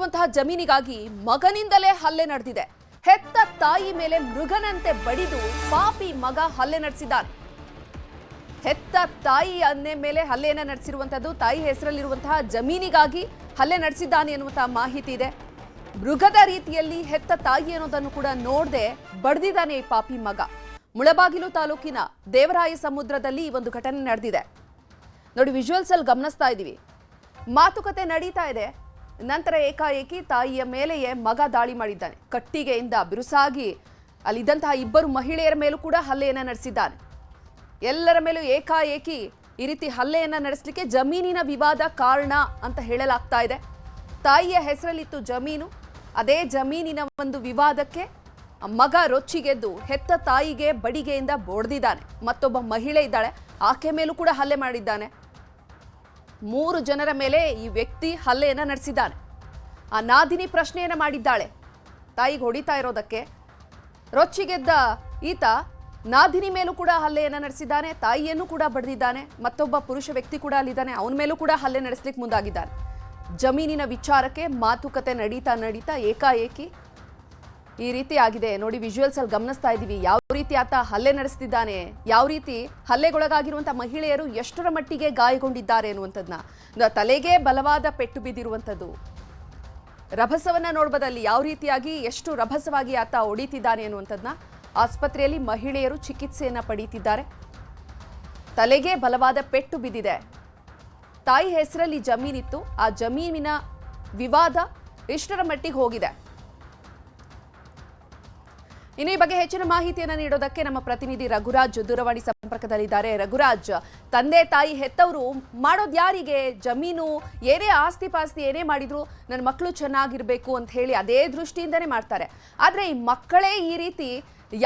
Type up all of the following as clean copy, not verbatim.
ಇರುವಂತಹ ಜಮೀನಿಗಾಗಿ ಮಗನಿಂದಲೇ ಹಲ್ಲೆ ನಡೆದಿದೆ. ಹೆತ್ತ ತಾಯಿ ಮೇಲೆ ಮೃಗನಂತೆ ಬಡಿದು ಪಾಪಿ ಮಗ ಹಲ್ಲೆ ನಡೆಸಿದ್ದಾನೆ. ಹೆತ್ತ ತಾಯಿ ಅನ್ನೆ ಮೇಲೆ ಹಲ್ಲೆಯನ್ನ ನಡೆಸಿರುವಂತದ್ದು. ತಾಯಿ ಹೆಸರಲ್ಲಿರುವಂತಹ ಜಮೀನಿಗಾಗಿ ಹಲ್ಲೆ ನಡೆಸಿದ್ದಾನೆ ಎನ್ನುವಂತಹ ಮಾಹಿತಿ ಇದೆ. ಮೃಗದ ರೀತಿಯಲ್ಲಿ ಹೆತ್ತ ತಾಯಿ ಅನ್ನೋದನ್ನು ಕೂಡ ನೋಡದೆ ಬಡ್ದಿದ್ದಾನೆ ಈ ಪಾಪಿ ಮಗ. ಮುಳಬಾಗಿಲು ತಾಲೂಕಿನ ದೇವರಾಯ ಸಮುದ್ರದಲ್ಲಿ ಈ ಒಂದು ಘಟನೆ ನಡೆದಿದೆ. ನೋಡಿ, ವಿಜುವಲ್ಸ್ ಅಲ್ಲಿ ಗಮನಿಸ್ತಾ ಇದ್ದೀವಿ. ಮಾತುಕತೆ ನಡೀತಾ ಇದೆ. ನಂತರ ಏಕಾಏಕಿ ತಾಯಿಯ ಮೇಲೆಯೇ ಮಗ ದಾಳಿ ಮಾಡಿದ್ದಾನೆ. ಕಟ್ಟಿಗೆಯಿಂದ ಬಿರುಸಾಗಿ ಅಲ್ಲಿದ್ದಂತಹ ಇಬ್ಬರು ಮಹಿಳೆಯರ ಮೇಲೂ ಕೂಡ ಹಲ್ಲೆಯನ್ನ ನಡೆಸಿದ್ದಾನೆ. ಎಲ್ಲರ ಮೇಲೂ ಏಕಾಏಕಿ ಈ ರೀತಿ ಹಲ್ಲೆಯನ್ನ ನಡೆಸಲಿಕ್ಕೆ ಜಮೀನಿನ ವಿವಾದ ಕಾರಣ ಅಂತ ಹೇಳಲಾಗ್ತಾ ಇದೆ. ತಾಯಿಯ ಹೆಸರಲ್ಲಿತ್ತು ಜಮೀನು. ಅದೇ ಜಮೀನಿನ ಒಂದು ವಿವಾದಕ್ಕೆ ಮಗ ರೊಚ್ಚಿಗೆದ್ದು ಹೆತ್ತ ತಾಯಿಗೆ ಬಡಿಗೆಯಿಂದ ಬೊಡೆದಿದ್ದಾನೆ. ಮತ್ತೊಬ್ಬ ಮಹಿಳೆ ಇದ್ದಾಳೆ, ಆಕೆ ಮೇಲೂ ಕೂಡ ಹಲ್ಲೆ ಮಾಡಿದ್ದಾನೆ. 3 ಜನರ ಮೇಲೆ ಈ ವ್ಯಕ್ತಿ ಹಲ್ಲೆಯನ್ನ ನಡೆಸಿದ್ದಾನೆ. ಆ ನಾದಿನಿ ಪ್ರಶ್ನೆಯನ್ನ ಮಾಡಿದ್ದಾಳೆ ತಾಯಿಗೆ ಹೊಡಿತಾ ಇರೋದಕ್ಕೆ. ರೊಚ್ಚಿಗೆದ್ದ ಈತ ನಾದಿನಿ ಮೇಲೂ ಕೂಡ ಹಲ್ಲೆಯನ್ನ ನಡೆಸಿದ್ದಾನೆ. ತಾಯಿಯನ್ನು ಕೂಡ ಬಡಿದಿದ್ದಾನೆ. ಮತ್ತೊಬ್ಬ ಪುರುಷ ವ್ಯಕ್ತಿ ಕೂಡ ಅಲ್ಲಿದ್ದಾನೆ, ಅವನ ಮೇಲೂ ಕೂಡ ಹಲ್ಲೆ ನಡೆಸಲಿಕ್ಕೆ ಮುಂದಾಗಿದ್ದಾನೆ. ಜಮೀನಿನ ವಿಚಾರಕ್ಕೆ ಮಾತುಕತೆ ನಡೀತಾ ಏಕಾಏಕಿ ಈ ರೀತಿ ಆಗಿದೆ. ನೋಡಿ, ವಿಜುವಲ್ಸ್ ಅಲ್ಲಿ ಗಮನಿಸ್ತಾ ಇದ್ದೀವಿ ಯಾವ ರೀತಿ ಆತ ಹಲ್ಲೆ ನಡೆಸ್ತಿದ್ದಾನೆ, ಯಾವ ರೀತಿ ಹಲ್ಲೆಗೊಳಗಾಗಿರುವಂತಹ ಮಹಿಳೆಯರು ಎಷ್ಟರ ಮಟ್ಟಿಗೆ ಗಾಯಗೊಂಡಿದ್ದಾರೆ ಅನ್ನುವಂಥದ್ದನ್ನ. ತಲೆಗೆ ಬಲವಾದ ಪೆಟ್ಟು ಬಿದ್ದಿರುವಂಥದ್ದು. ರಭಸವನ್ನ ನೋಡ್ಬೋದಲ್ಲಿ ಯಾವ ರೀತಿಯಾಗಿ ಎಷ್ಟು ರಭಸವಾಗಿ ಆತ ಹೊಡಿತಿದ್ದಾನೆ ಅನ್ನುವಂಥದ್ದನ್ನ. ಆಸ್ಪತ್ರೆಯಲ್ಲಿ ಮಹಿಳೆಯರು ಚಿಕಿತ್ಸೆಯನ್ನ ಪಡೀತಿದ್ದಾರೆ. ತಲೆಗೆ ಬಲವಾದ ಪೆಟ್ಟು ಬಿದ್ದಿದೆ. ತಾಯಿ ಹೆಸರಲ್ಲಿ ಜಮೀನಿತ್ತು. ಆ ಜಮೀನಿನ ವಿವಾದ ಇಷ್ಟರ ಮಟ್ಟಿಗೆ ಹೋಗಿದೆ. ಇನ್ನು ಈ ಬಗ್ಗೆ ಹೆಚ್ಚಿನ ಮಾಹಿತಿಯನ್ನು ನೀಡೋದಕ್ಕೆ ನಮ್ಮ ಪ್ರತಿನಿಧಿ ರಘುರಾಜ್ ದೂರವಾಣಿ ಸಂಪರ್ಕದಲ್ಲಿದ್ದಾರೆ. ರಘುರಾಜ್, ತಂದೆ ತಾಯಿ ಹೆತ್ತವರು ಮಾಡೋದು ಯಾರಿಗೆ? ಜಮೀನು ಏನೇ ಆಸ್ತಿ ಪಾಸ್ತಿ ಏನೇ ಮಾಡಿದ್ರು ನನ್ನ ಮಕ್ಕಳು ಚೆನ್ನಾಗಿರ್ಬೇಕು ಅಂತ ಹೇಳಿ ಅದೇ ದೃಷ್ಟಿಯಿಂದನೇ ಮಾಡ್ತಾರೆ. ಆದ್ರೆ ಈ ಮಕ್ಕಳೇ ಈ ರೀತಿ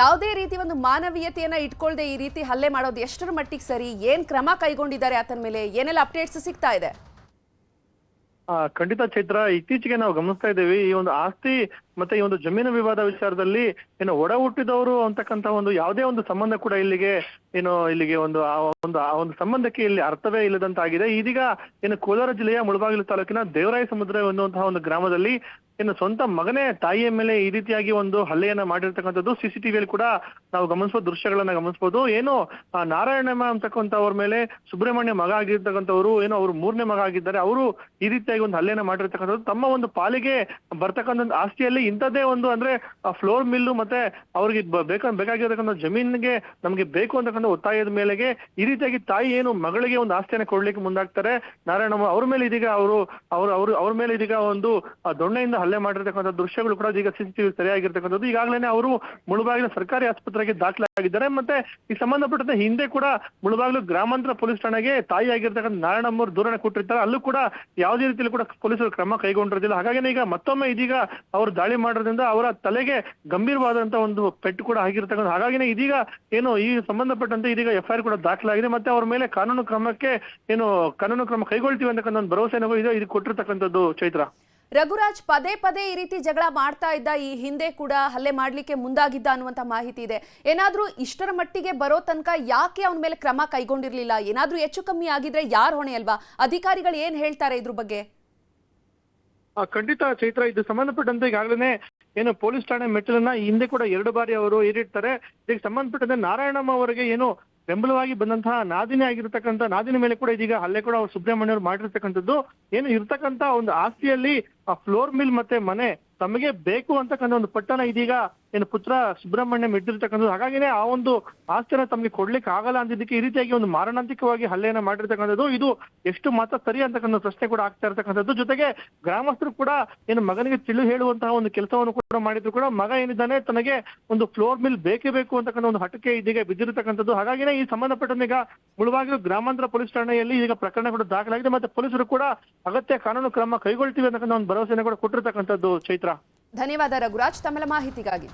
ಯಾವುದೇ ರೀತಿ ಒಂದು ಮಾನವೀಯತೆಯನ್ನ ಇಟ್ಕೊಳ್ದೆ ಈ ರೀತಿ ಹಲ್ಲೆ ಮಾಡೋದು ಎಷ್ಟರ ಮಟ್ಟಿಗೆ ಸರಿ? ಏನ್ ಕ್ರಮ ಕೈಗೊಂಡಿದ್ದಾರೆ ಆತನ ಮೇಲೆ? ಏನೆಲ್ಲ ಅಪ್ಡೇಟ್ಸ್ ಸಿಗ್ತಾ ಇದೆ? ಖಂಡಿತ ಚೈತ್ರ, ಇತ್ತೀಚೆಗೆ ನಾವು ಗಮನಿಸ್ತಾ ಇದ್ದೇವೆ ಈ ಒಂದು ಆಸ್ತಿ ಮತ್ತೆ ಈ ಒಂದು ಜಮೀನು ವಿವಾದ ವಿಚಾರದಲ್ಲಿ ಏನು ಒಡ ಹುಟ್ಟಿದವರು ಅಂತಕ್ಕಂಥ ಒಂದು ಯಾವುದೇ ಒಂದು ಸಂಬಂಧ ಕೂಡ ಇಲ್ಲಿಗೆ ಒಂದು ಸಂಬಂಧಕ್ಕೆ ಇಲ್ಲಿ ಅರ್ಥವೇ ಇಲ್ಲದಂತಾಗಿದೆ. ಇದೀಗ ಕೋಲಾರ ಜಿಲ್ಲೆಯ ಮುಳಬಾಗಿಲು ತಾಲೂಕಿನ ದೇವರಾಯ ಸಮುದ್ರ ಎನ್ನುವಂತಹ ಒಂದು ಗ್ರಾಮದಲ್ಲಿ ಸ್ವಂತ ಮಗನೇ ತಾಯಿಯ ಮೇಲೆ ಈ ರೀತಿಯಾಗಿ ಒಂದು ಹಲ್ಲೆಯನ್ನ ಮಾಡಿರ್ತಕ್ಕಂಥದ್ದು ಸಿಸಿಟಿವಿಯಲ್ಲಿ ಕೂಡ ನಾವು ಗಮನಿಸಬಹುದು, ದೃಶ್ಯಗಳನ್ನ ಗಮನಿಸಬಹುದು. ನಾರಾಯಣಮ್ಮ ಅಂತಕ್ಕಂಥವ್ರ ಮೇಲೆ ಸುಬ್ರಹ್ಮಣ್ಯ ಮಗ ಆಗಿರ್ತಕ್ಕಂಥವ್ರು ಅವ್ರು 3ನೇ ಮಗ ಆಗಿದ್ದಾರೆ. ಅವರು ಈ ರೀತಿಯಾಗಿ ಒಂದು ಹಲ್ಲೆಯನ್ನ ಮಾಡಿರ್ತಕ್ಕಂಥದ್ದು. ತಮ್ಮ ಒಂದು ಪಾಲಿಗೆ ಬರ್ತಕ್ಕಂಥ ಆಸ್ತಿಯಲ್ಲಿ ಇಂಥದ್ದೇ ಒಂದು ಅಂದ್ರೆ ಫ್ಲೋರ್ ಮಿಲ್ಲು ಮತ್ತೆ ಅವ್ರಿಗೆ ಬೇಕಾಗಿರ್ತಕ್ಕಂಥ ಜಮೀನಿಗೆ ನಮ್ಗೆ ಬೇಕು ಅಂತಕ್ಕಂಥ ಒತ್ತಾಯದ ಮೇಲೆಗೆ ಈ ರೀತಿಯಾಗಿ ತಾಯಿ ಮಗಳಿಗೆ ಒಂದು ಆಸ್ತಿಯನ್ನು ಕೊಡ್ಲಿಕ್ಕೆ ಮುಂದಾಗ್ತಾರೆ. ನಾರಾಯಣಮ್ಮ ಅವ್ರ ಮೇಲೆ ಇದೀಗ ಅವ್ರ ಮೇಲೆ ಇದೀಗ ಒಂದು ದೊಣ್ಣೆಯಿಂದ ಹಲ್ಲೆ ಮಾಡಿರ್ತಕ್ಕಂಥ ದೃಶ್ಯಗಳು ಕೂಡ ಈಗ ಸಿಸಿಟಿವಿ ಸರಿಯಾಗಿರ್ತಕ್ಕಂಥದ್ದು. ಈಗಾಗಲೇ ಅವರು ಮುಳಬಾಗಿಲು ಸರ್ಕಾರಿ ಆಸ್ಪತ್ರೆಗೆ ದಾಖಲಾಗಿದ್ದಾರೆ. ಮತ್ತೆ ಈ ಸಂಬಂಧಪಟ್ಟಂತೆ ಹಿಂದೆ ಕೂಡ ಮುಳಬಾಗಿಲು ಗ್ರಾಮಾಂತರ ಪೊಲೀಸ್ ಠಾಣೆಗೆ ತಾಯಿ ಆಗಿರ್ತಕ್ಕಂಥ ನಾರಾಯಣಮ್ಮ ಅವರು ದೂರನ್ನು ಕೊಟ್ಟಿರ್ತಾರೆ. ಅಲ್ಲೂ ಕೂಡ ಯಾವುದೇ ರೀತಿಯಲ್ಲಿ ಕೂಡ ಪೊಲೀಸರು ಕ್ರಮ ಕೈಗೊಂಡಿರೋದಿಲ್ಲ. ಹಾಗಾಗಿ ಈಗ ಮತ್ತೊಮ್ಮೆ ಇದೀಗ ಅವರು ದಾಳಿ ಮಾಡೋದ್ರಿಂದ ಅವರ ತಲೆಗೆ ಗಂಭೀರವಾದಂತಹ ಒಂದು ಪೆಟ್ಟು ಕೂಡ ಆಗಿರ್ತಕ್ಕಂಥ. ಹಾಗಾಗಿ ಇದೀಗ ಈ ಸಂಬಂಧಪಟ್ಟಂತೆ ಇದೀಗ FIR ಕೂಡ ದಾಖಲಾಗಿದೆ. ಮತ್ತೆ ಅವ್ರ ಮೇಲೆ ಕಾನೂನು ಕ್ರಮ ಕೈಗೊಳ್ತೀವಿ ಅಂತಕ್ಕಂಥ ಒಂದು ಭರವಸೆನೂ ಇದು ಕೊಟ್ಟಿರ್ತಕ್ಕಂಥದ್ದು. ಚೈತ್ರ, ರಘುರಾಜ್, ಪದೇ ಪದೇ ಈ ರೀತಿ ಜಗಳ ಮಾಡ್ತಾ ಇದ್ದ, ಈ ಹಿಂದೆ ಕೂಡ ಹಲ್ಲೆ ಮಾಡ್ಲಿಕ್ಕೆ ಮುಂದಾಗಿದ್ದ ಅನ್ನುವಂತ ಮಾಹಿತಿ ಇದೆ. ಏನಾದ್ರೂ ಇಷ್ಟರ ಮಟ್ಟಿಗೆ ಬರೋ ತನಕ ಯಾಕೆ ಅವನ ಮೇಲೆ ಕ್ರಮ ಕೈಗೊಂಡಿರ್ಲಿಲ್ಲ? ಏನಾದ್ರೂ ಹೆಚ್ಚು ಕಮ್ಮಿ ಆಗಿದ್ರೆ ಯಾರು ಹೊಣೆ ಅಲ್ವಾ? ಅಧಿಕಾರಿಗಳು ಏನ್ ಹೇಳ್ತಾರೆ ಇದ್ರ ಬಗ್ಗೆ? ಖಂಡಿತ ಚೈತ್ರ, ಇದು ಸಂಬಂಧಪಟ್ಟಂತೆ ಈಗಾಗಲೇ ಪೊಲೀಸ್ ಠಾಣೆ ಮೆಟ್ಟಿಲನ್ನ ಹಿಂದೆ ಕೂಡ 2 ಬಾರಿ ಅವರು ಏರಿರ್ತಾರೆ. ಇದಕ್ಕೆ ಸಂಬಂಧಪಟ್ಟಂತೆ ನಾರಾಯಣಮ್ಮ ಅವರಿಗೆ ಬೆಂಬಲವಾಗಿ ಬಂದಂತಹ ನಾದಿನಿ ಆಗಿರ್ತಕ್ಕಂಥ ನಾದಿನಿ ಮೇಲೆ ಕೂಡ ಇದೀಗ ಹಲ್ಲೆ ಕೂಡ ಅವರು ಸುಬ್ರಹ್ಮಣ್ಯ ಅವರು ಮಾಡಿರ್ತಕ್ಕಂಥದ್ದು. ಇರ್ತಕ್ಕಂಥ ಒಂದು ಆಸ್ತಿಯಲ್ಲಿ ಫ್ಲೋರ್ ಮಿಲ್ ಮತ್ತೆ ಮನೆ ತಮಗೆ ಬೇಕು ಅಂತಕ್ಕಂಥ ಒಂದು ಪಟ್ಟಣ ಇದೀಗ ಪುತ್ರ ಸುಬ್ರಹ್ಮಣ್ಯ ಇಟ್ಟಿರ್ತಕ್ಕಂಥದ್ದು. ಹಾಗಾಗಿನೇ ಆ ಒಂದು ಆಸ್ತಿನ ತಮಗೆ ಕೊಡ್ಲಿಕ್ಕೆ ಆಗಲ್ಲ ಅಂದಿದ್ದಕ್ಕೆ ಈ ರೀತಿಯಾಗಿ ಒಂದು ಮಾರಣಾಂತಿಕವಾಗಿ ಹಲ್ಲೆಯನ್ನ ಮಾಡಿರ್ತಕ್ಕಂಥದ್ದು. ಇದು ಎಷ್ಟು ಮಾತ್ರ ಸರಿ ಅಂತಕ್ಕಂಥ ಪ್ರಶ್ನೆ ಕೂಡ ಆಗ್ತಾ ಇರ್ತಕ್ಕಂಥದ್ದು. ಜೊತೆಗೆ ಗ್ರಾಮಸ್ಥರು ಕೂಡ ಮಗನಿಗೆ ತಿಳಿ ಹೇಳುವಂತಹ ಒಂದು ಕೆಲಸವನ್ನು ಕೂಡ ಮಾಡಿದ್ರು ಕೂಡ ಮಗ ತನಗೆ ಒಂದು ಫ್ಲೋರ್ ಮಿಲ್ ಬೇಕೇ ಬೇಕು ಅಂತಕ್ಕಂಥ ಒಂದು ಹಠಕ್ಕೆ ಇದೀಗ ಬಿದ್ದಿರತಕ್ಕಂಥದ್ದು. ಹಾಗಾಗಿನೇ ಈ ಸಂಬಂಧಪಟ್ಟಂತೆ ಈಗ ಮುಳಬಾಗಿಲು ಗ್ರಾಮಾಂತರ ಪೊಲೀಸ್ ಠಾಣೆಯಲ್ಲಿ ಈಗ ಪ್ರಕರಣ ಕೂಡ ದಾಖಲಾಗಿದೆ. ಮತ್ತೆ ಪೊಲೀಸರು ಕೂಡ ಅಗತ್ಯ ಕಾನೂನು ಕ್ರಮ ಕೈಗೊಳ್ತೀವಿ ಅಂತಕ್ಕಂಥ ಒಂದು ಭರವಸೆಯನ್ನು ಕೂಡ ಕೊಟ್ಟಿರ್ತಕ್ಕಂಥದ್ದು. ಚೈತ್ರ, ಧನ್ಯವಾದ ರಘುರಾಜ್ ತಮ್ಮೆಲ್ಲ ಮಾಹಿತಿಗಾಗಿ.